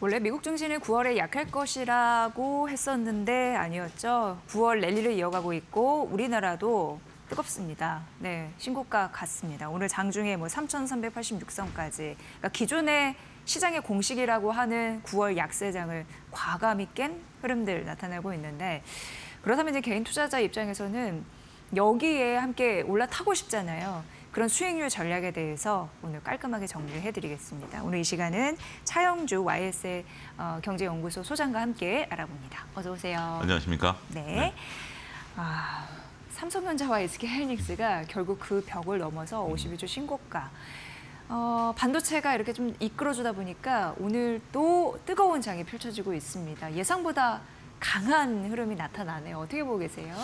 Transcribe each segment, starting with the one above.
원래 미국 증시는 9월에 약할 것이라고 했었는데 아니었죠. 9월 랠리를 이어가고 있고 우리나라도 뜨겁습니다. 네, 신고가 같습니다. 오늘 장중에 3,386선까지. 그러니까 기존의 시장의 공식이라고 하는 9월 약세장을 과감히 깬 흐름들 나타나고 있는데 그렇다면 이제 개인 투자자 입장에서는 여기에 함께 올라타고 싶잖아요. 그런 수익률 전략에 대해서 오늘 깔끔하게 정리를 해드리겠습니다. 오늘 이 시간은 차영주 YS의 경제연구소 소장과 함께 알아봅니다. 어서 오세요. 안녕하십니까? 네. 삼성전자와 SK하이닉스가 결국 그 벽을 넘어서 51주 신고가. 반도체가 이렇게 좀 이끌어주다 보니까 오늘 또 뜨거운 장이 펼쳐지고 있습니다. 예상보다 강한 흐름이 나타나네요. 어떻게 보고 계세요?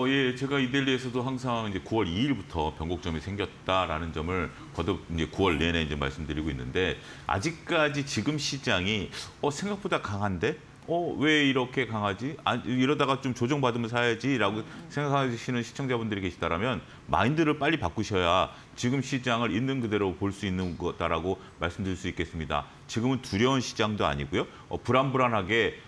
예, 제가 이데일리에서도 항상 이제 9월 2일부터 변곡점이 생겼다라는 점을 거듭 이제 9월 내내 이제 말씀드리고 있는데 아직까지 지금 시장이 생각보다 강한데 왜 이렇게 강하지? 이러다가 좀 조정받으면 사야지라고 생각하시는 시청자분들이 계시다라면 마인드를 빨리 바꾸셔야 지금 시장을 있는 그대로 볼 수 있는 거다라고 말씀드릴 수 있겠습니다. 지금은 두려운 시장도 아니고요. 불안불안하게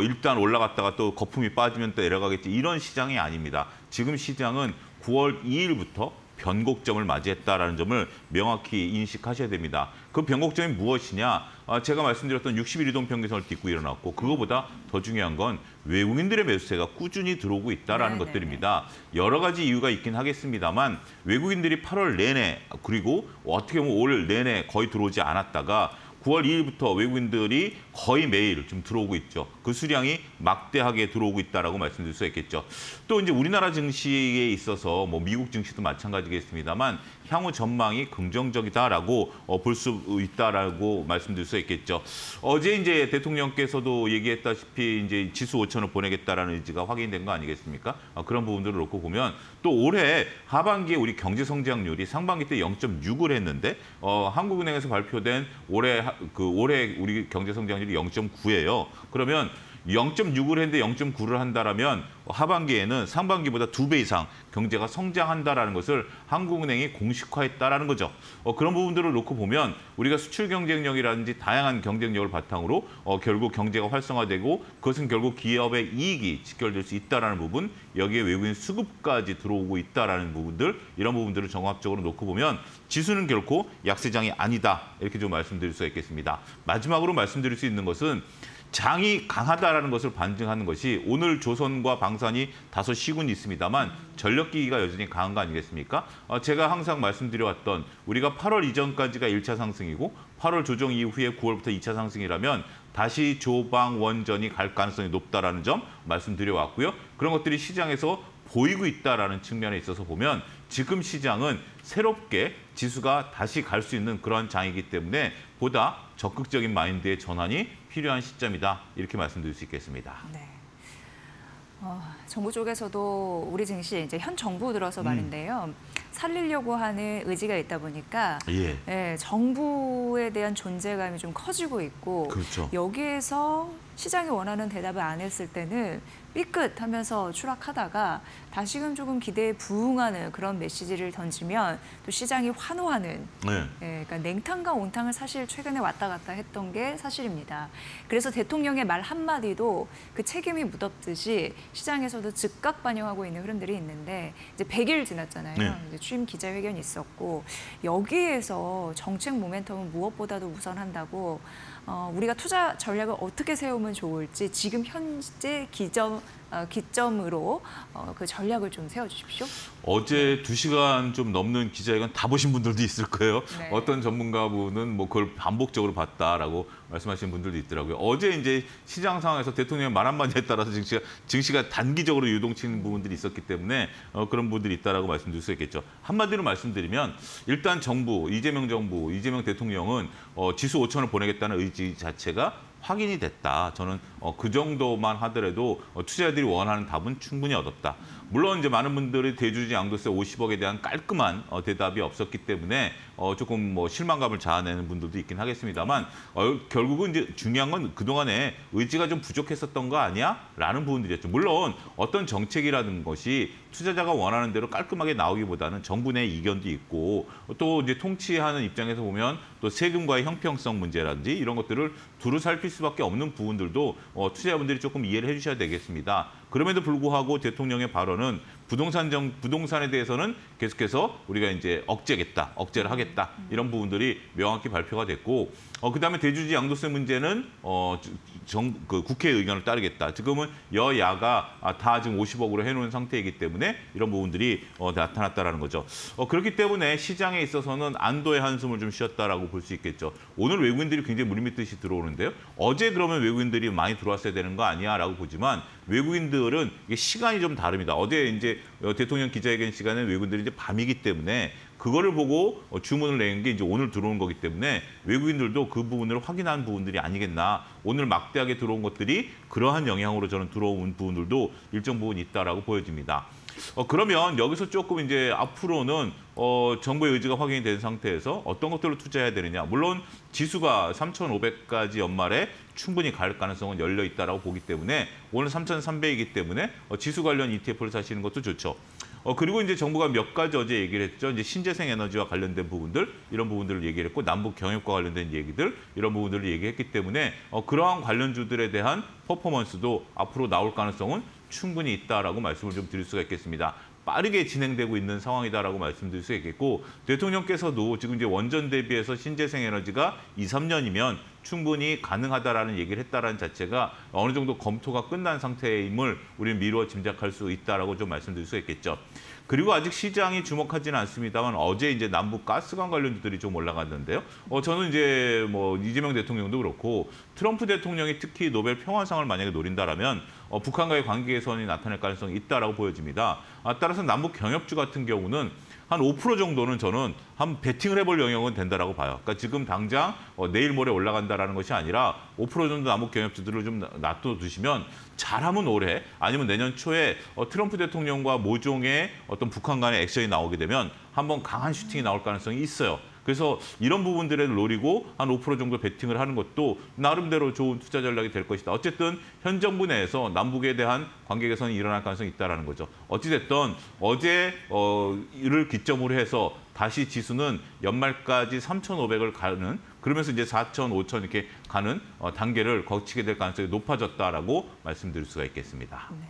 일단 올라갔다가 또 거품이 빠지면 또 내려가겠지 이런 시장이 아닙니다. 지금 시장은 9월 2일부터 변곡점을 맞이했다라는 점을 명확히 인식하셔야 됩니다. 그 변곡점이 무엇이냐? 제가 말씀드렸던 60일 이동 평균선을 딛고 일어났고 그거보다 더 중요한 건 외국인들의 매수세가 꾸준히 들어오고 있다라는 것들입니다. 여러 가지 이유가 있긴 하겠습니다만 외국인들이 8월 내내 그리고 어떻게 보면 올 내내 거의 들어오지 않았다가 9월 2일부터 외국인들이 거의 매일 좀 들어오고 있죠. 그 수량이 막대하게 들어오고 있다라고 말씀드릴 수 있겠죠. 또 이제 우리나라 증시에 있어서 미국 증시도 마찬가지겠습니다만 향후 전망이 긍정적이다라고 볼 수 있다라고 말씀드릴 수 있겠죠. 어제 이제 대통령께서도 얘기했다시피 이제 지수 5천을 보내겠다라는 의지가 확인된 거 아니겠습니까? 그런 부분들을 놓고 보면 또 올해 하반기에 우리 경제 성장률이 상반기 때 0.6을 했는데 한국은행에서 발표된 올해 우리 경제 성장률이 0.9예요. 그러면 0.6을 했는데 0.9를 한다라면 하반기에는 상반기보다 2배 이상 경제가 성장한다라는 것을 한국은행이 공식화했다라는 거죠. 그런 부분들을 놓고 보면 우리가 수출 경쟁력이라든지 다양한 경쟁력을 바탕으로 결국 경제가 활성화되고 그것은 결국 기업의 이익이 직결될 수 있다라는 부분, 여기에 외국인 수급까지 들어오고 있다라는 부분들, 이런 부분들을 종합적으로 놓고 보면 지수는 결코 약세장이 아니다 이렇게 좀 말씀드릴 수 있겠습니다. 마지막으로 말씀드릴 수 있는 것은 장이 강하다라는 것을 반증하는 것이 오늘 조선과 방산이 다소 쉬군이 있습니다만 전력기기가 여전히 강한 거 아니겠습니까? 제가 항상 말씀드려왔던 우리가 8월 이전까지가 1차 상승이고 8월 조정 이후에 9월부터 2차 상승이라면 다시 조방 원전이 갈 가능성이 높다라는 점 말씀드려왔고요. 그런 것들이 시장에서 보이고 있다라는 측면에 있어서 보면 지금 시장은 새롭게 지수가 다시 갈 수 있는 그런 장이기 때문에 보다 적극적인 마인드의 전환이 필요한 시점이다. 이렇게 말씀드릴 수 있겠습니다. 네. 정부 쪽에서도 우리 증시 이제 현 정부 들어서 말인데요. 살리려고 하는 의지가 있다 보니까 정부에 대한 존재감이 좀 커지고 있고 그렇죠. 여기에서 시장이 원하는 대답을 안 했을 때는 삐끗하면서 추락하다가 다시금 조금 기대에 부응하는 그런 메시지를 던지면 또 시장이 환호하는 그러니까 냉탕과 온탕을 사실 최근에 왔다 갔다 했던 게 사실입니다. 그래서 대통령의 말 한마디도 그 책임이 묻었듯이 시장에서도 즉각 반영하고 있는 흐름들이 있는데 이제 100일 지났잖아요. 이제 취임 기자회견이 있었고 여기에서 정책 모멘텀은 무엇보다도 우선한다고 우리가 투자 전략을 어떻게 세우면 좋을지 지금 현재 기점으로 그 전략을 좀 세워주십시오. 어제 2시간 좀 넘는 기자회견 다 보신 분들도 있을 거예요. 네. 어떤 전문가분은 그걸 반복적으로 봤다라고 말씀하시는 분들도 있더라고요. 어제 이제 시장 상황에서 대통령의 말 한마디에 따라서 증시가 단기적으로 유동치는 부분들이 있었기 때문에 그런 부분들이 있다라고 말씀드릴 수 있겠죠. 한마디로 말씀드리면 일단 이재명 정부, 이재명 대통령은 지수 5천을 보내겠다는 의지 자체가 확인이 됐다. 저는 그 정도만 하더라도 투자자들이 원하는 답은 충분히 얻었다. 물론 이제 많은 분들이 대주주 양도세 50억에 대한 깔끔한 대답이 없었기 때문에 조금 뭐 실망감을 자아내는 분들도 있긴 하겠습니다만 결국은 이제 중요한 건 그동안에 의지가 좀 부족했었던 거 아니야? 라는 부분들이었죠. 물론 어떤 정책이라는 것이 투자자가 원하는 대로 깔끔하게 나오기보다는 정부 내 이견도 있고 또 이제 통치하는 입장에서 보면 또 세금과의 형평성 문제라든지 이런 것들을 두루 살필 수밖에 없는 부분들도 투자자분들이 조금 이해를 해주셔야 되겠습니다. 그럼에도 불구하고 대통령의 발언은 부동산에 대해서는 계속해서 우리가 이제 억제를 하겠다 이런 부분들이 명확히 발표가 됐고 그다음에 대주주 양도세 문제는 국회의 의견을 따르겠다. 지금은 여야가 다 지금 50억으로 해놓은 상태이기 때문에 이런 부분들이 나타났다라는 거죠. 그렇기 때문에 시장에 있어서는 안도의 한숨을 좀 쉬었다라고 볼 수 있겠죠. 오늘 외국인들이 굉장히 물밀듯이 들어오는데요. 어제 그러면 외국인들이 많이 들어왔어야 되는 거 아니야라고 보지만 외국인들은 이게 시간이 좀 다릅니다. 어제 이제 대통령 기자회견 시간에 외국인들이 이제 밤이기 때문에 그거를 보고 주문을 내는 게 이제 오늘 들어온 거기 때문에 외국인들도 그 부분을 확인한 부분들이 아니겠나. 오늘 막대하게 들어온 것들이 그러한 영향으로 저는 들어온 부분들도 일정 부분 있다라고 보여집니다. 그러면 여기서 조금 이제 앞으로는 정부의 의지가 확인이 된 상태에서 어떤 것들로 투자해야 되느냐. 물론 지수가 3,500까지 연말에 충분히 갈 가능성은 열려 있다라고 보기 때문에 오늘 3,300이기 때문에 지수 관련 ETF를 사시는 것도 좋죠. 그리고 이제 정부가 몇 가지 어제 얘기를 했죠. 이제 신재생 에너지와 관련된 부분들, 이런 부분들을 얘기를 했고, 남북 경협과 관련된 얘기들, 이런 부분들을 얘기했기 때문에 그러한 관련주들에 대한 퍼포먼스도 앞으로 나올 가능성은 충분히 있다라고 말씀을 좀 드릴 수가 있겠습니다. 빠르게 진행되고 있는 상황이다라고 말씀드릴 수 있겠고 대통령께서도 지금 이제 원전 대비해서 신재생 에너지가 2, 3년이면 충분히 가능하다라는 얘기를 했다라는 자체가 어느 정도 검토가 끝난 상태임을 우리는 미루어 짐작할 수 있다라고 좀 말씀드릴 수 있겠죠. 그리고 아직 시장이 주목하지는 않습니다만 어제 이제 남북 가스관 관련주들이 좀 올라갔는데요. 저는 이제 뭐 이재명 대통령도 그렇고 트럼프 대통령이 특히 노벨 평화상을 만약에 노린다라면 북한과의 관계 개선이 나타날 가능성이 있다라고 보여집니다. 따라서 남북 경협주 같은 경우는 한 5% 정도는 저는 한 베팅을 해볼 영역은 된다라고 봐요. 그러니까 지금 당장 내일 모레 올라간다라는 것이 아니라 5% 정도 남북 경협주들을 좀 놔둬두시면 잘하면 올해 아니면 내년 초에 트럼프 대통령과 모종의 어떤 북한 간의 액션이 나오게 되면 한번 강한 슈팅이 나올 가능성이 있어요. 그래서 이런 부분들을 노리고 한 5% 정도 베팅을 하는 것도 나름대로 좋은 투자 전략이 될 것이다. 어쨌든 현 정부 내에서 남북에 대한 관계 개선이 일어날 가능성이 있다는 거죠. 어찌됐든 어제 이를 기점으로 해서 다시 지수는 연말까지 3,500을 가는 그러면서 이제 4,000, 5,000 이렇게 가는 단계를 거치게 될 가능성이 높아졌다라고 말씀드릴 수가 있겠습니다. 네.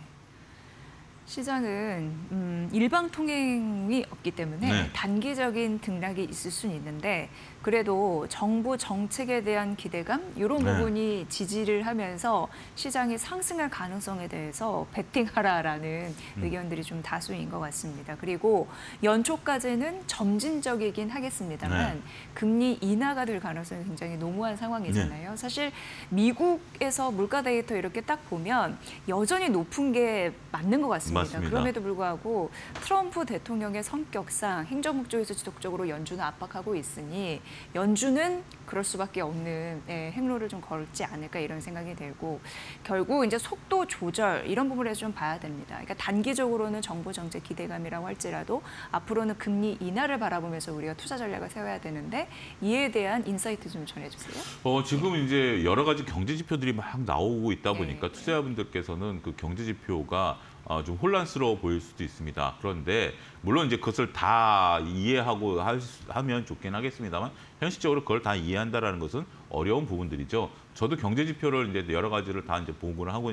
시장은 일방 통행이 없기 때문에 네. 단기적인 등락이 있을 수는 있는데 그래도 정부 정책에 대한 기대감 이런 부분이 지지를 하면서 시장이 상승할 가능성에 대해서 베팅하라라는 의견들이 좀 다수인 것 같습니다. 그리고 연초까지는 점진적이긴 하겠습니다만 금리 인하가 될 가능성이 굉장히 농후한 상황이잖아요. 사실 미국에서 물가 데이터 이렇게 딱 보면 여전히 높은 게 맞는 것 같습니다. 맞습니다. 그럼에도 불구하고 트럼프 대통령의 성격상 행정부 쪽에서 지속적으로 연준을 압박하고 있으니 연준은 그럴 수밖에 없는 행로를 좀 걸지 않을까 이런 생각이 들고 결국 이제 속도 조절 이런 부분에서 좀 봐야 됩니다. 그러니까 단기적으로는 정부 정책 기대감이라고 할지라도 앞으로는 금리 인하를 바라보면서 우리가 투자 전략을 세워야 되는데 이에 대한 인사이트 좀 전해주세요. 지금 이제 여러 가지 경제 지표들이 막 나오고 있다 보니까 투자자분들께서는 그 경제 지표가 좀 혼란스러워 보일 수도 있습니다. 그런데 물론 이제 그것을 다 이해하고 하면 좋긴 하겠습니다만 현실적으로 그걸 다 이해한다라는 것은 어려운 부분들이죠. 저도 경제 지표를 이제 여러 가지를 다 이제 보고를 하고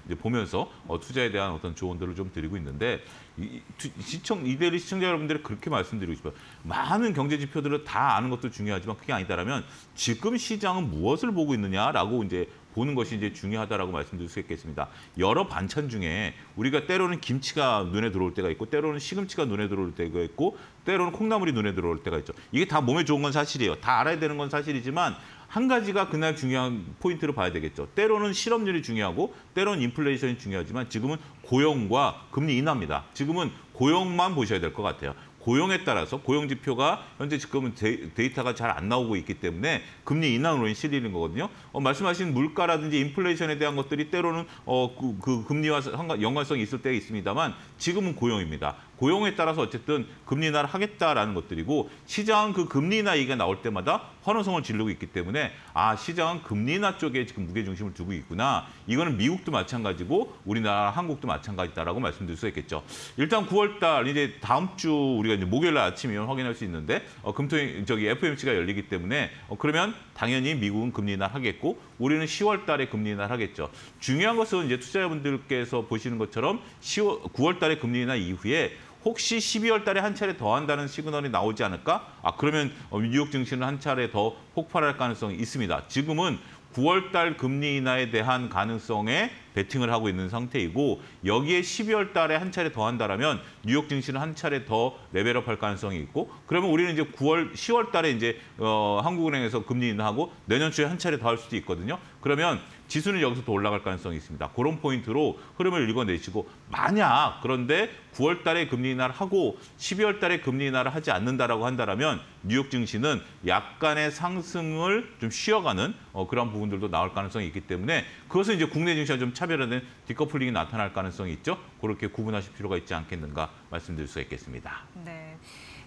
이제 보면서 투자에 대한 어떤 조언들을 좀 드리고 있는데 이데일리 시청자 여러분들이 그렇게 말씀드리고 싶어요. 많은 경제 지표들을 다 아는 것도 중요하지만 그게 아니다라면 지금 시장은 무엇을 보고 있느냐라고 이제 보는 것이 이제 중요하다라고 말씀드릴 수 있겠습니다. 여러 반찬 중에 우리가 때로는 김치가 눈에 들어올 때가 있고 때로는 시금치가 눈에 들어올 때가 있고 때로는 콩나물이 눈에 들어올 때가 있죠. 이게 다 몸에 좋은 건 사실이에요. 다 알아야 되는 건 사실이지만 한 가지가 그날 중요한 포인트로 봐야 되겠죠. 때로는 실업률이 중요하고 때로는 인플레이션이 중요하지만 지금은 고용과 금리 인하입니다. 지금은 고용만 보셔야 될 것 같아요. 고용에 따라서 고용 지표가 현재 지금은 데이터가 잘 안 나오고 있기 때문에 금리 인하로 실리는 거거든요. 말씀하신 물가라든지 인플레이션에 대한 것들이 때로는 그 금리와 연관성이 있을 때가 있습니다만 지금은 고용입니다. 고용에 따라서 어쨌든 금리 인하를 하겠다라는 것들이고 시장은 그 금리 인하 얘기가 나올 때마다 환호성을 지르고 있기 때문에 아 시장은 금리 인하 쪽에 지금 무게중심을 두고 있구나. 이거는 미국도 마찬가지고 우리나라 한국도 마찬가지다라고 말씀드릴 수 있겠죠. 일단 9월 달 이제 다음 주 우리가 이제 목요일 날 아침이면 확인할 수 있는데 금토일 FOMC가 열리기 때문에 그러면 당연히 미국은 금리 인하를 하겠고 우리는 10월 달에 금리 인하를 하겠죠. 중요한 것은 이제 투자자분들께서 보시는 것처럼 9월 달에 금리 인하 이후에 혹시 12월 달에 한 차례 더 한다는 시그널이 나오지 않을까? 그러면 뉴욕 증시는 한 차례 더 폭발할 가능성이 있습니다. 지금은 9월 달 금리 인하에 대한 가능성에 베팅을 하고 있는 상태이고 여기에 12월 달에 한 차례 더 한다라면 뉴욕 증시는 한 차례 더 레벨업할 가능성이 있고 그러면 우리는 이제 10월 달에 이제 한국은행에서 금리 인하하고 내년 초에 한 차례 더 할 수도 있거든요. 그러면 지수는 여기서 더 올라갈 가능성이 있습니다. 그런 포인트로 흐름을 읽어내시고 만약 그런데 9월 달에 금리 인하를 하고 12월 달에 금리 인하를 하지 않는다라고 한다면 뉴욕 증시는 약간의 상승을 좀 쉬어가는 그런 부분들도 나올 가능성이 있기 때문에 그것은 이제 국내 증시와 좀 차별화된 디커플링이 나타날 가능성이 있죠. 그렇게 구분하실 필요가 있지 않겠는가 말씀드릴 수 있겠습니다. 네.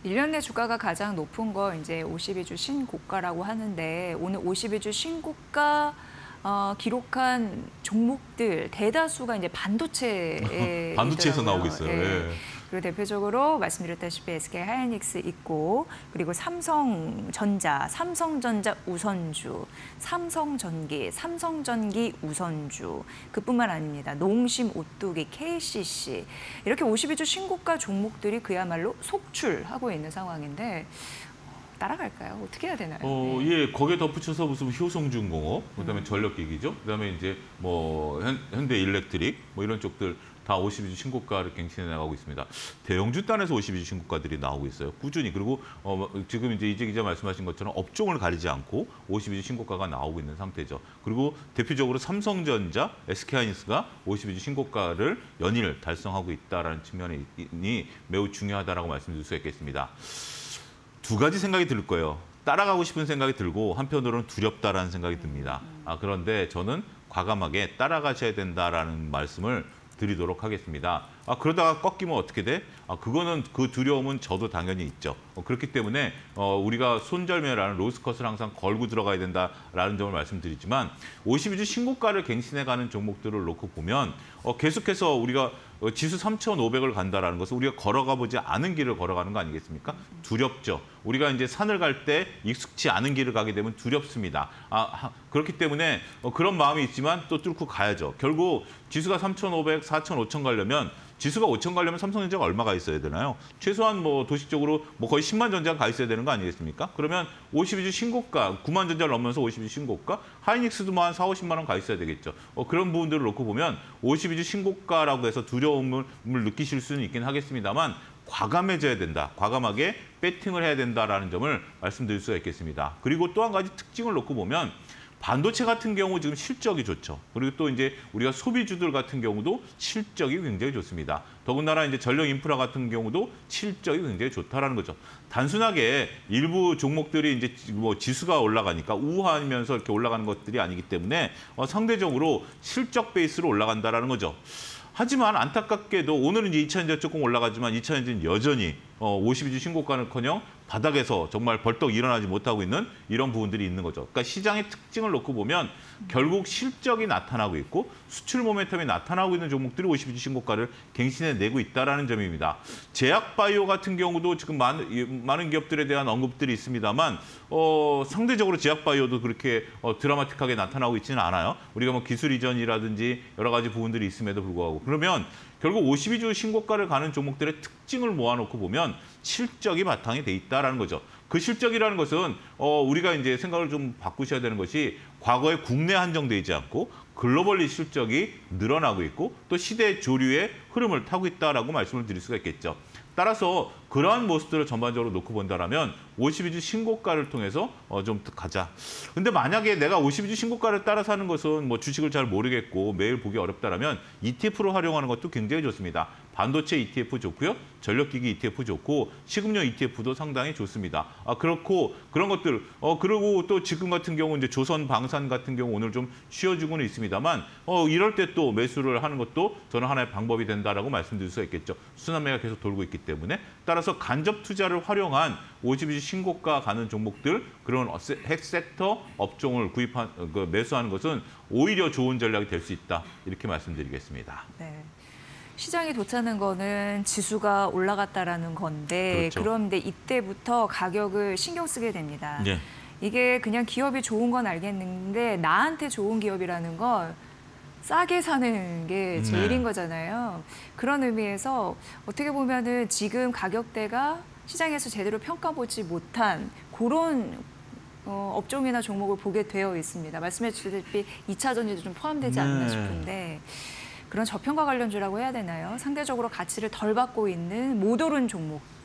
1년 내 주가가 가장 높은 거 이제 52주 신고가라고 하는데 오늘 52주 신고가 기록한 종목들 대다수가 이제 반도체에 반도체에서 나오고 있어요. 예. 예. 그리고 대표적으로 말씀드렸다시피 SK 하이닉스 있고 그리고 삼성전자, 삼성전자 우선주, 삼성전기, 삼성전기 우선주 그뿐만 아닙니다. 농심, 오뚜기, KCC 이렇게 52주 신고가 종목들이 그야말로 속출하고 있는 상황인데 따라갈까요? 어떻게 해야 되나요? 예, 거기에 덧붙여서 무슨 효성중공업, 그다음에 전력기기죠, 그다음에 이제 뭐 현대일렉트릭 뭐 이런 쪽들 다 52주 신고가를 갱신해 나가고 있습니다. 대형주 단에서 52주 신고가들이 나오고 있어요. 꾸준히. 그리고 지금 이제 이재 기자 말씀하신 것처럼 업종을 가리지 않고 52주 신고가가 나오고 있는 상태죠. 그리고 대표적으로 삼성전자, SK하이닉스가 52주 신고가를 연일 달성하고 있다라는 측면이 매우 중요하다라고 말씀드릴 수 있겠습니다. 두 가지 생각이 들 거예요. 따라가고 싶은 생각이 들고 한편으로는 두렵다라는 생각이 듭니다. 그런데 저는 과감하게 따라가셔야 된다라는 말씀을 드리도록 하겠습니다. 그러다가 꺾이면 어떻게 돼? 그거는 그 두려움은 저도 당연히 있죠. 그렇기 때문에 우리가 손절매라는 로스컷을 항상 걸고 들어가야 된다라는 점을 말씀드리지만 52주 신고가를 갱신해가는 종목들을 놓고 보면 계속해서 우리가 지수 3,500을 간다라는 것은 우리가 걸어가 보지 않은 길을 걸어가는 거 아니겠습니까? 두렵죠. 우리가 이제 산을 갈 때 익숙치 않은 길을 가게 되면 두렵습니다. 그렇기 때문에 그런 마음이 있지만 또 뚫고 가야죠. 결국 지수가 3,500, 4,000, 5,000 가려면 지수가 5,000 가려면 삼성전자가 얼마가 있어야 되나요? 최소한 뭐 도식적으로 뭐 거의 10만 전자가 가 있어야 되는 거 아니겠습니까? 그러면 52주 신고가, 9만 전자를 넘으면서 52주 신고가, 하이닉스도 뭐 한 4, 50만 원 가 있어야 되겠죠. 그런 부분들을 놓고 보면 52주 신고가라고 해서 두려움을 느끼실 수는 있긴 하겠습니다만 과감해져야 된다. 과감하게 배팅을 해야 된다라는 점을 말씀드릴 수가 있겠습니다. 그리고 또 한 가지 특징을 놓고 보면 반도체 같은 경우 지금 실적이 좋죠. 그리고 또 이제 우리가 소비주들 같은 경우도 실적이 굉장히 좋습니다. 더군다나 이제 전력 인프라 같은 경우도 실적이 굉장히 좋다라는 거죠. 단순하게 일부 종목들이 이제 뭐 지수가 올라가니까 우하면서 이렇게 올라가는 것들이 아니기 때문에 상대적으로 실적 베이스로 올라간다라는 거죠. 하지만 안타깝게도 오늘은 이제 2차전지 조금 올라가지만 2차전지는 여전히 52주 신고가는커녕 바닥에서 정말 벌떡 일어나지 못하고 있는 이런 부분들이 있는 거죠. 그러니까 시장의 특징을 놓고 보면 결국 실적이 나타나고 있고 수출 모멘텀이 나타나고 있는 종목들이 52주 신고가를 갱신해내고 있다는 점입니다. 제약바이오 같은 경우도 지금 많은 기업들에 대한 언급들이 있습니다만 상대적으로 제약바이오도 그렇게 드라마틱하게 나타나고 있지는 않아요. 우리가 뭐 기술 이전이라든지 여러 가지 부분들이 있음에도 불구하고. 그러면 결국 52주 신고가를 가는 종목들의 특징을 모아놓고 보면 실적이 바탕이 돼 있다라는 거죠. 그 실적이라는 것은 우리가 이제 생각을 좀 바꾸셔야 되는 것이 과거에 국내 한정되지 않고 글로벌리 실적이 늘어나고 있고 또 시대 조류의 흐름을 타고 있다라고 말씀을 드릴 수가 있겠죠. 따라서 그러한 모습들을 전반적으로 놓고 본다라면 52주 신고가를 통해서 좀 가자. 근데 만약에 내가 52주 신고가를 따라서 하는 것은 뭐 주식을 잘 모르겠고 매일 보기 어렵다라면 ETF로 활용하는 것도 굉장히 좋습니다. 반도체 ETF 좋고요. 전력기기 ETF 좋고 식음료 ETF도 상당히 좋습니다. 그렇고 그런 것들 그리고 또 지금 같은 경우 이제 조선 방산 같은 경우 오늘 좀 쉬어주고는 있습니다만 이럴 때 또 매수를 하는 것도 저는 하나의 방법이 된다라고 말씀드릴 수가 있겠죠. 순환매가 계속 돌고 있기 때문에 따라서 간접 투자를 활용한 52주 신고가 가는 종목들 그런 핵 섹터 업종을 매수하는 것은 오히려 좋은 전략이 될 수 있다 이렇게 말씀드리겠습니다. 네. 시장이 좋다는 거는 지수가 올라갔다라는 건데 그렇죠. 그런데 이때부터 가격을 신경 쓰게 됩니다. 네. 이게 그냥 기업이 좋은 건 알겠는데 나한테 좋은 기업이라는 건 싸게 사는 게 제일인 거잖아요. 그런 의미에서 어떻게 보면은 지금 가격대가 시장에서 제대로 평가보지 못한 그런 업종이나 종목을 보게 되어 있습니다. 말씀해 주셨다시피 2차 전지도 좀 포함되지 않나 싶은데 그런 저평가 관련주라고 해야 되나요? 상대적으로 가치를 덜 받고 있는 못 오른 종목들.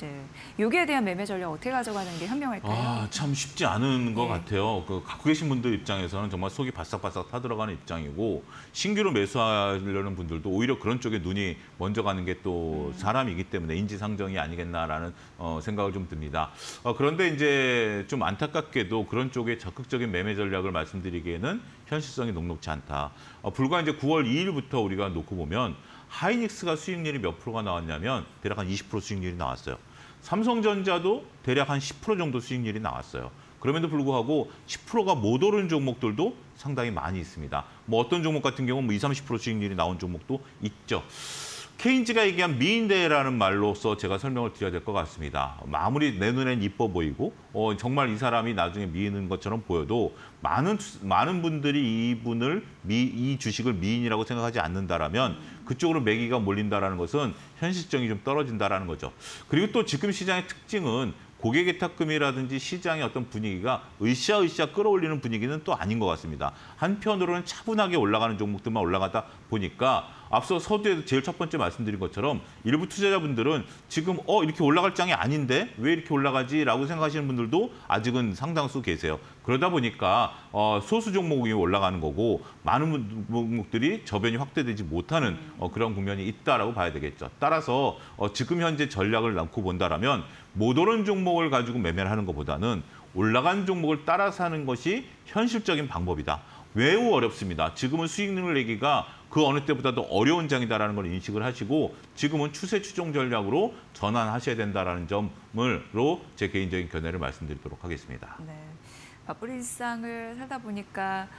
여기에 대한 매매 전략 어떻게 가져가는 게 현명할까요? 참 쉽지 않은 것 같아요. 갖고 계신 분들 입장에서는 정말 속이 바싹바싹 타들어가는 입장이고 신규로 매수하려는 분들도 오히려 그런 쪽에 눈이 먼저 가는 게 또 사람이기 때문에 인지상정이 아니겠나라는 생각을 좀 듭니다. 그런데 이제 좀 안타깝게도 그런 쪽에 적극적인 매매 전략을 말씀드리기에는 현실성이 녹록지 않다. 불과 이제 9월 2일부터 우리가 놓고 보면 하이닉스가 수익률이 몇 프로가 나왔냐면 대략 한 20% 수익률이 나왔어요. 삼성전자도 대략 한 10% 정도 수익률이 나왔어요. 그럼에도 불구하고 10%가 못 오른 종목들도 상당히 많이 있습니다. 뭐 어떤 종목 같은 경우는 뭐 20, 30% 수익률이 나온 종목도 있죠. 케인즈가 얘기한 미인대라는 말로서 제가 설명을 드려야 될 것 같습니다. 아무리 내 눈엔 이뻐 보이고 정말 이 사람이 나중에 미인인 것처럼 보여도 많은 분들이 이 주식을 미인이라고 생각하지 않는다라면 그쪽으로 매기가 몰린다라는 것은 현실성이 좀 떨어진다라는 거죠. 그리고 또 지금 시장의 특징은 고객예탁금이라든지 시장의 어떤 분위기가 으쌰으쌰 끌어올리는 분위기는 또 아닌 것 같습니다. 한편으로는 차분하게 올라가는 종목들만 올라가다 보니까 앞서 서두에도 제일 첫 번째 말씀드린 것처럼 일부 투자자분들은 지금 이렇게 올라갈 장이 아닌데 왜 이렇게 올라가지라고 생각하시는 분들도 아직은 상당수 계세요. 그러다 보니까 소수 종목이 올라가는 거고 많은 종목들이 저변이 확대되지 못하는 그런 국면이 있다라고 봐야 되겠죠. 따라서 지금 현재 전략을 놓고 본다라면 못 오른 종목을 가지고 매매를 하는 것보다는 올라간 종목을 따라서 하는 것이 현실적인 방법이다. 매우 어렵습니다. 지금은 수익률을 내기가 그 어느 때보다도 어려운 장이다라는 걸 인식을 하시고 지금은 추세 추종 전략으로 전환하셔야 된다라는 점으로 제 개인적인 견해를 말씀드리도록 하겠습니다. 네, 바쁜 일상을 살다 보니까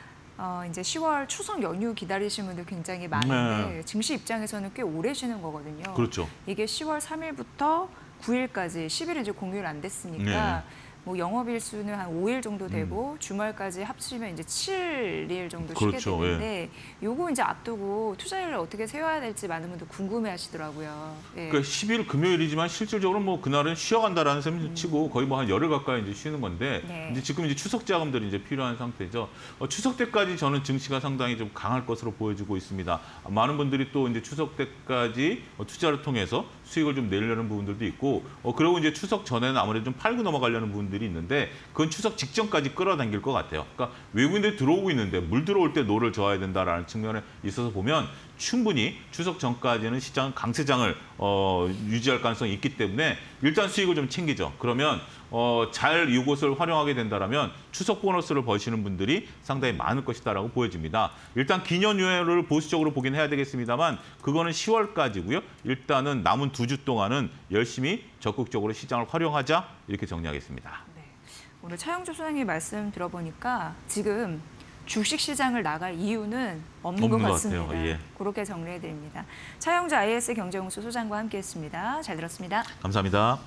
이제 10월 추석 연휴 기다리시는 분들 굉장히 많은데 증시 입장에서는 꽤 오래 쉬는 거거든요. 그렇죠. 이게 10월 3일부터 9일까지 10일은 이제 공휴일 안 됐으니까 뭐 영업일 수는 한 5일 정도 되고 주말까지 합치면 이제 7일 정도 쉬게 그렇죠. 되는데 요거 이제 앞두고 투자율을 어떻게 세워야 될지 많은 분들 궁금해하시더라고요. 그러니까 10일 금요일이지만 실질적으로 뭐 그날은 쉬어간다라는 셈을 치고 거의 뭐 한 열흘 가까이 이제 쉬는 건데 이제 지금 이제 추석 자금들이 이제 필요한 상태죠. 추석 때까지 저는 증시가 상당히 좀 강할 것으로 보여지고 있습니다. 많은 분들이 또 이제 추석 때까지 투자를 통해서 수익을 좀 내려는 부분들도 있고 그리고 이제 추석 전에는 아무래도 좀 팔고 넘어가려는 부분들이 있는데 그건 추석 직전까지 끌어당길 것 같아요. 그러니까 외국인들이 들어오고 있는데 물 들어올 때 노를 저어야 된다라는 측면에 있어서 보면 충분히 추석 전까지는 시장은 강세장을 유지할 가능성이 있기 때문에 일단 수익을 좀 챙기죠. 그러면 잘 이곳을 활용하게 된다면 추석 보너스를 버시는 분들이 상당히 많을 것이다라고 보여집니다. 일단 기년유예를 보수적으로 보긴 해야 되겠습니다만 그거는 10월까지고요. 일단은 남은 2주 동안은 열심히 적극적으로 시장을 활용하자 이렇게 정리하겠습니다. 네. 오늘 차영주 소장님 말씀 들어보니까 지금 주식시장을 나갈 이유는 없는 것 같습니다. 같아요. 예. 그렇게 정리해드립니다. 차영주 IS 경제연구소 소장과 함께했습니다. 잘 들었습니다. 감사합니다.